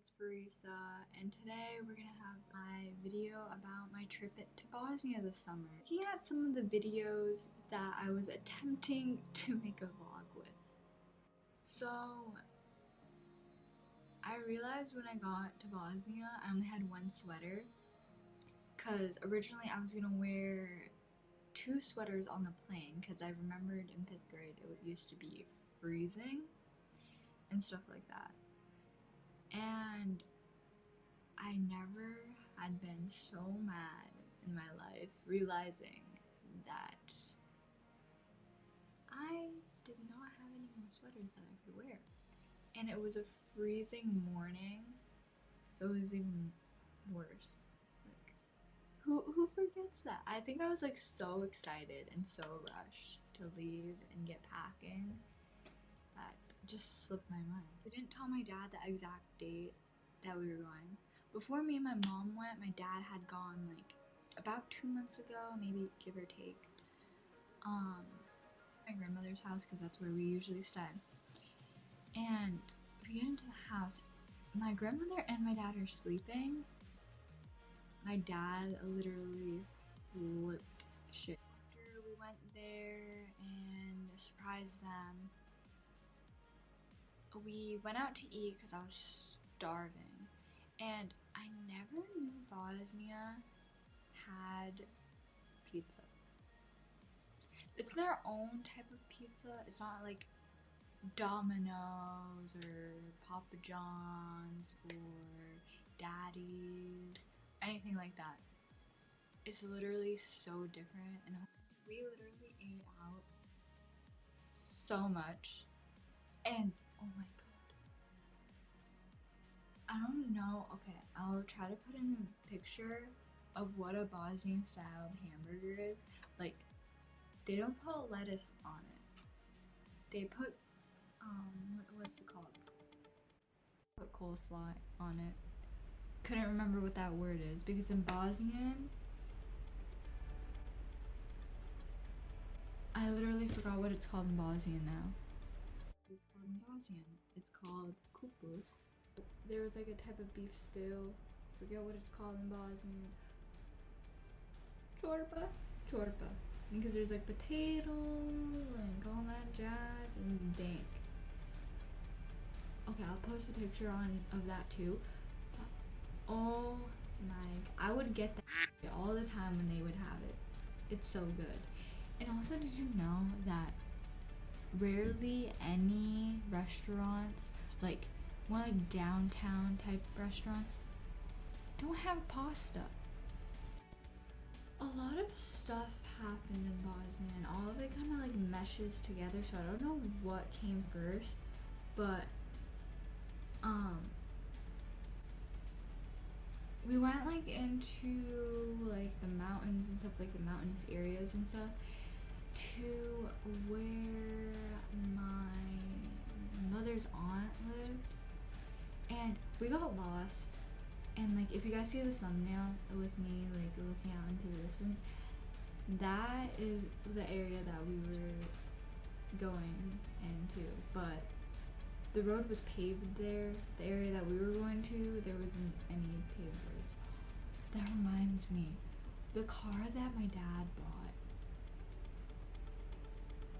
it's Ferisa, and today we're gonna have my video about my trip to Bosnia this summer. Looking at some of the videos that I was attempting to make a vlog with. So, I realized when I got to Bosnia, I only had one sweater, because originally I was gonna wear two sweaters on the plane, because I remembered in 5th grade it used to be freezing and stuff like that. And I never had been so mad in my life realizing that I did not have any more sweaters that I could wear. And it was a freezing morning, so it was even worse. Like, who forgets that? I think I was like so excited and so rushed to leave and get packing that just slipped my mind. I didn't tell my dad the exact date that we were going. Before me and my mom went, my dad had gone like about 2 months ago, maybe give or take, my grandmother's house, because that's where we usually stay. And we get into the house, my grandmother and my dad are sleeping. My dad literally flipped shit. After we went there and surprised them, we went out to eat because I was starving. And I never knew Bosnia had pizza. It's their own type of pizza. It's not like Domino's or Papa John's or Daddy's, anything like that. It's literally so different, and we literally ate out so much. And oh my god, I don't know. Okay, I'll try to put in a picture of what a Bosnian style hamburger is. Like, they don't put lettuce on it. They put what's it called? Put coleslaw on it. Couldn't remember what that word is because in Bosnian, I literally forgot what it's called in Bosnian now. It's called in Bosnian. It's called kupus. There was like a type of beef stew. Forget what it's called in Bosnian. Chorba. Because there's like potatoes and all that jazz and dank. Okay, I'll post a picture of that too. Oh my, I would get that all the time when they would have it. It's so good. And also, did you know that rarely any restaurants, like more like downtown type restaurants, don't have pasta? A lot of stuff happened in Bosnia and all of it kind of like meshes together, so I don't know what came first, but we went like into like the mountains and stuff, like the mountainous areas and stuff, to where my mother's aunt lived, and we got lost. And like, if you guys see the thumbnail with me like looking out into the distance, that is the area that we were going into, but the road was paved there. The area that we were going to, there wasn't any paved roads. That reminds me, the car that my dad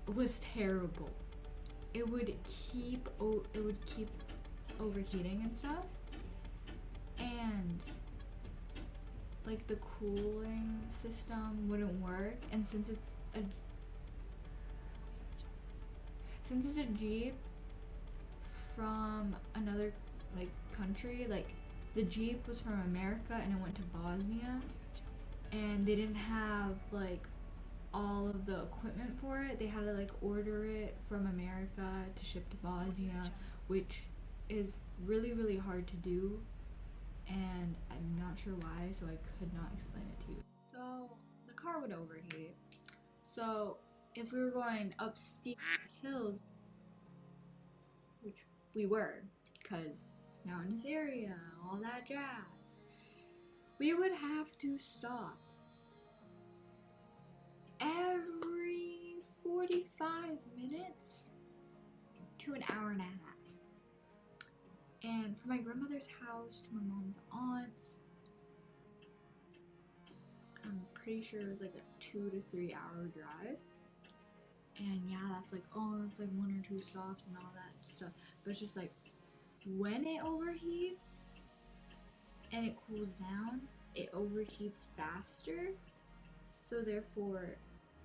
bought was terrible. It would keep overheating and stuff, and like the cooling system wouldn't work. And since it's a Jeep from another like country, like the Jeep was from America and it went to Bosnia, and they didn't have like all of the equipment for it. They had to like order it from America to ship to Bosnia, which is really hard to do, and I'm not sure why, so I could not explain it to you. So the car would overheat. So if we were going up steep hills, which we were, because mountainous area, all that jazz, we would have to stop every 45 minutes to an hour and a half. And from my grandmother's house to my mom's aunt's, I'm pretty sure it was like a 2 to 3 hour drive. And yeah, that's like, oh, that's like 1 or 2 stops and all that stuff. But it's just like, when it overheats and it cools down, it overheats faster. So therefore,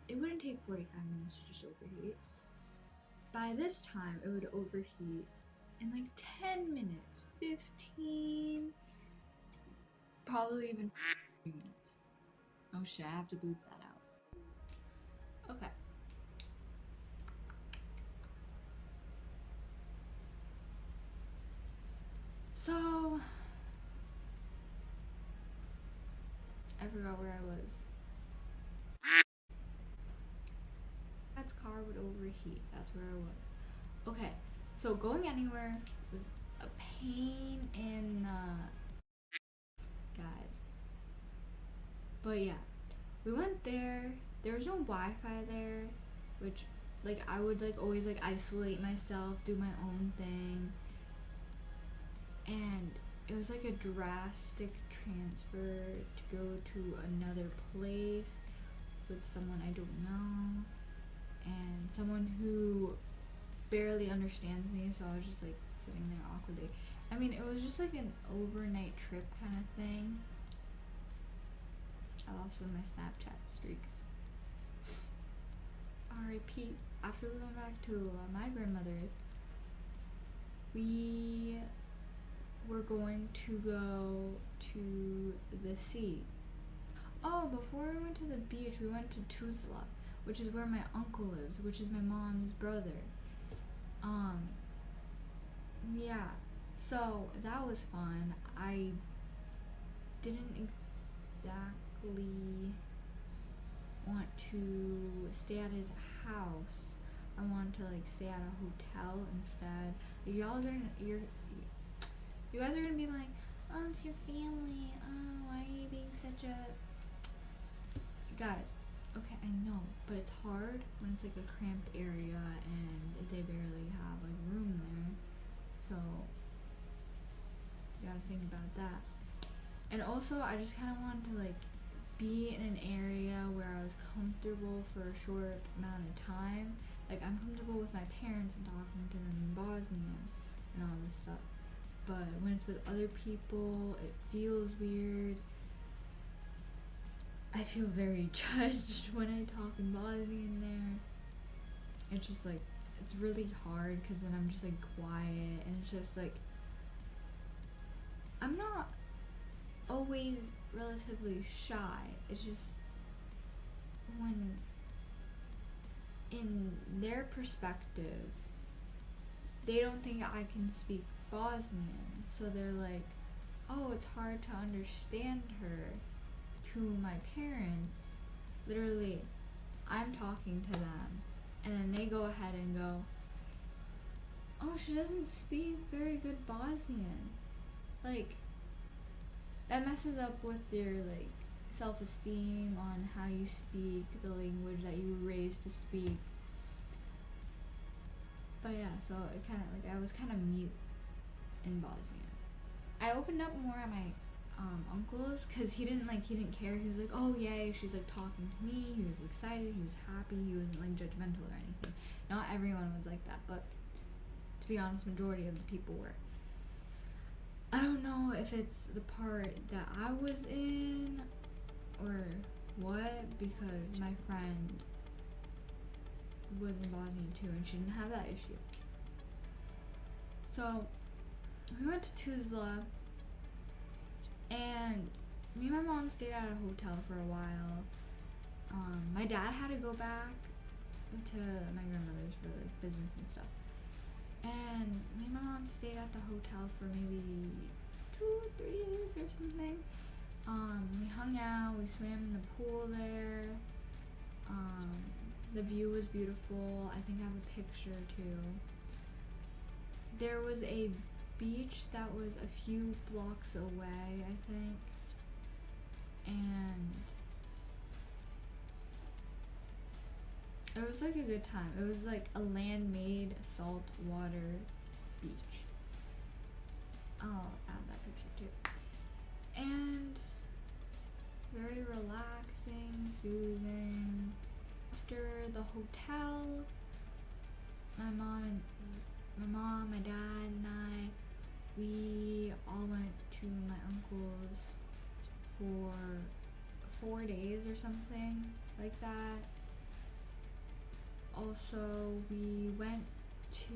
it wouldn't take 45 minutes to just overheat. By this time, it would overheat in like 10 minutes, 15, probably even 3 minutes. Oh shit, I have to bleep that out. Okay. So, I forgot where I was. Dad's car would overheat. That's where I was. Okay, so going anywhere was a pain in the guys. But yeah, we went there. There was no Wi-Fi there, which like I would like always like isolate myself, do my own thing, and it was like a drastic transfer to go to another place with someone I don't know and someone who barely understands me, so I was just like sitting there awkwardly. I mean, it was just like an overnight trip kind of thing. I lost one of my Snapchat streaks. R.I.P. After we went back to my grandmother's, we were going to go to the sea. Oh, before we went to the beach, we went to Tuzla, which is where my uncle lives, which is my mom's brother. Yeah, so that was fun. I didn't exactly want to stay at his house. I wanted to like stay at a hotel instead. You guys are gonna be like, oh, it's your family. Oh, why are you being such a guys? Okay, I know, but it's hard when it's like a cramped area and they barely have like room there. So you gotta think about that. And also, I just kind of wanted to like be in an area where I was comfortable for a short amount of time. Like I'm comfortable with my parents and talking to them in Bosnian and all this stuff. But when it's with other people, it feels weird. I feel very judged when I talk in Bosnian there. It's just like, it's really hard because then I'm just like quiet and it's just like, I'm not always relatively shy. It's just when in their perspective, they don't think I can speak Bosnian. So they're like, oh, it's hard to understand her to my parents. Literally, I'm talking to them and then they go ahead and go, oh, she doesn't speak very good Bosnian. Like, that messes up with your like self-esteem on how you speak the language that you were raised to speak. But yeah, so it kind of like I was kind of mute in Bosnia. I opened up more at my uncle's because he didn't care. He was like, oh yay, she's like talking to me. He was excited, he was happy, he wasn't like judgmental or anything. Not everyone was like that, but to be honest, majority of the people were. I don't know if it's the part that I was in or what, because my friend was in Bosnia too and she didn't have that issue. So we went to Tuzla and me and my mom stayed at a hotel for a while. My dad had to go back to my grandmother's for like business and stuff. And me and my mom stayed at the hotel for maybe 2-3 days or something. We hung out, we swam in the pool there. The view was beautiful. I think I have a picture too. There was a beach that was a few blocks away, I think. And it was like a good time. It was like a land-made saltwater beach. we all went to my uncle's for 4 days or something like that. Also, we went to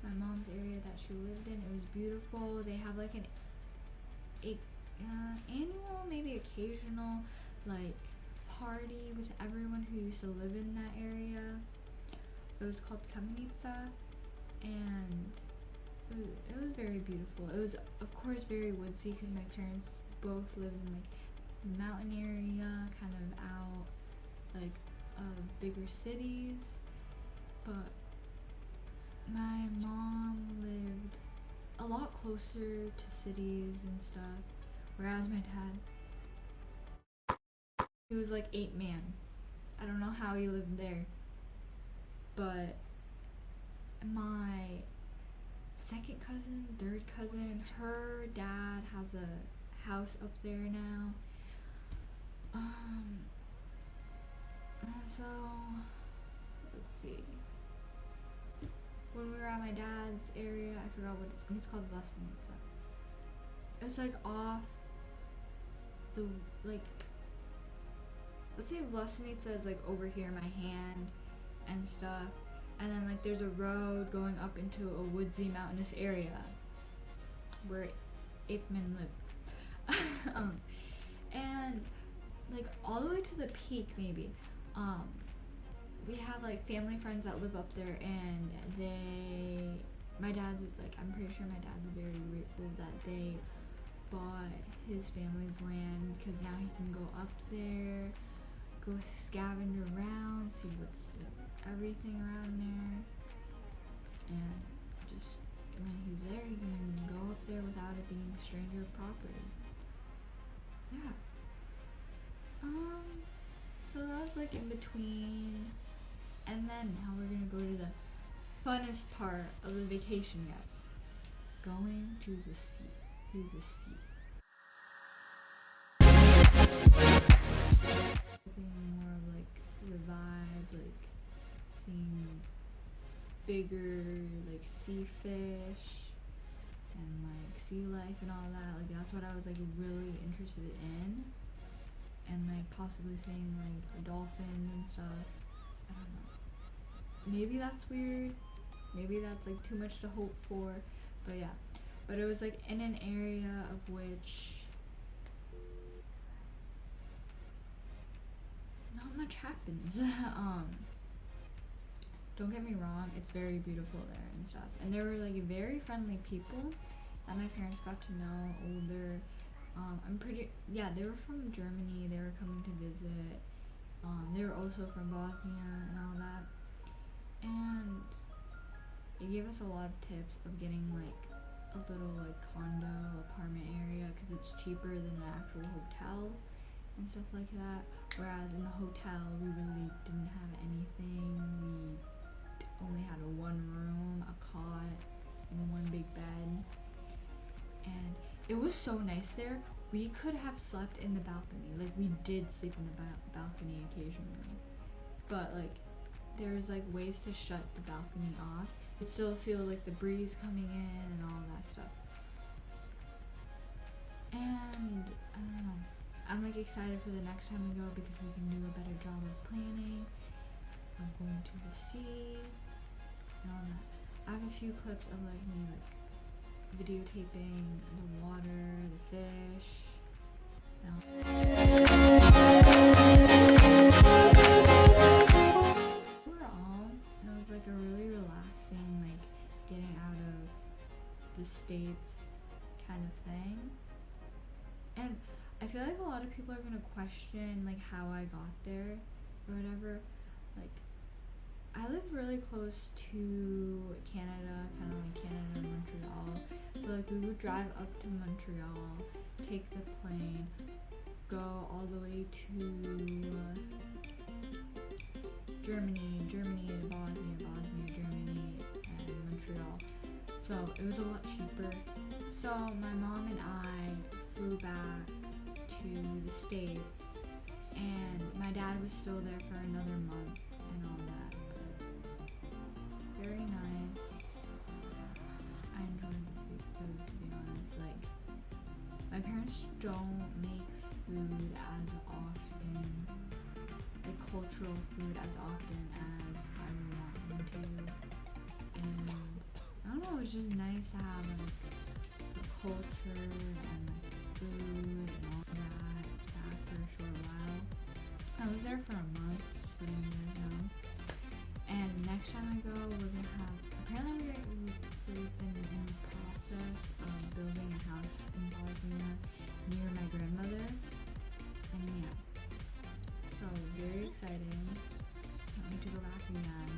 my mom's area that she lived in. It was beautiful. They have like an annual, maybe occasional, like party with everyone who used to live in that area. It was called Kamnica, and it was very beautiful. It was, of course, very woodsy because my parents both lived in like mountain area, kind of out like bigger cities, but my mom lived a lot closer to cities and stuff, whereas my dad, he was like 8-man. I don't know how he lived there, but my second cousin, third cousin, her dad has a house up there now. So let's see. When we were at my dad's area, I forgot what it's called Vlasenica. It's like off the, like, let's say Vlasenica is like over here in my hand and stuff, and then like there's a road going up into a woodsy mountainous area where ape men live. And like all the way to the peak maybe, we have like family friends that live up there, and my dad's like, I'm pretty sure my dad's very grateful that they bought his family's land, because now he can go up there, go scavenge around, see what's everything around there, and just when he's there he can go up there without it being stranger property. Yeah. So that was like in between, and then now we're gonna go to the funnest part of the vacation, guys. Going to the sea. Here's the sea. More of like the vibe, like seeing bigger like sea fish and like sea life and all that. Like that's what I was like really interested in. And like possibly seeing like dolphins and stuff. I don't know. Maybe that's weird. Maybe that's like too much to hope for. But yeah. But it was like in an area of which not much happens. Don't get me wrong, it's very beautiful there and stuff. And there were like very friendly people that my parents got to know, older. They were from Germany, they were coming to visit. They were also from Bosnia and all that. And they gave us a lot of tips of getting like a little like condo apartment area, because it's cheaper than an actual hotel and stuff like that. Whereas in the hotel, we really didn't have anything. We only had a one room, a cot, and one big bed. And it was so nice there. We could have slept in the balcony. Like we did sleep in the balcony occasionally. But like there's like ways to shut the balcony off. You'd still feel like the breeze coming in and all that stuff. And I don't know. I'm like excited for the next time we go, because we can do a better job of planning. I'm going to the sea and all that. I have a few clips of like me like videotaping the water, the fish. Overall, it was like a really relaxing, like getting out of the States kind of thing. And I feel like a lot of people are gonna question like how I got there or whatever. Like I live really close to Canada, kind of like Canada and Montreal. So like we would drive up to Montreal, take the plane, go all the way to Germany to Bosnia, Germany, and Montreal. So it was a lot cheaper. So my mom and I flew back to the States, and my dad was still there for another month and all that. Very nice. just don't make food as often, like cultural food as often as I want them to. And I don't know, it's just nice to have like the culture and like food and all that back for a short while. I was there for a month, just letting you guys know. And next time I go, we're gonna have, apparently we've been in the process of building a house in Bosnia near my grandmother. And yeah, so very exciting. Can't wait to go back again.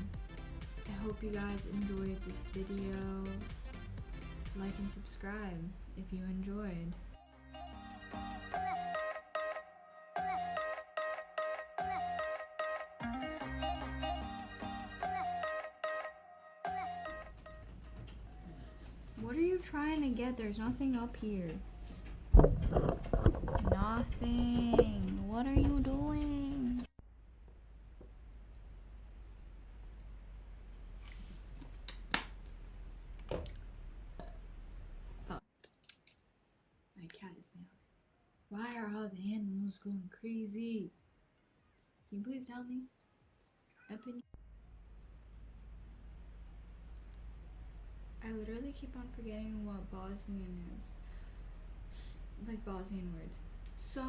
I hope you guys enjoyed this video. Like and subscribe if you enjoyed. What are you trying to get? There's nothing up here. Nothing. What are you doing? Fuck. My cat is meowing. Why are all the animals going crazy? Can you please tell me? Opinion. I literally keep on forgetting what Bosnian is. Like Bosnian words. So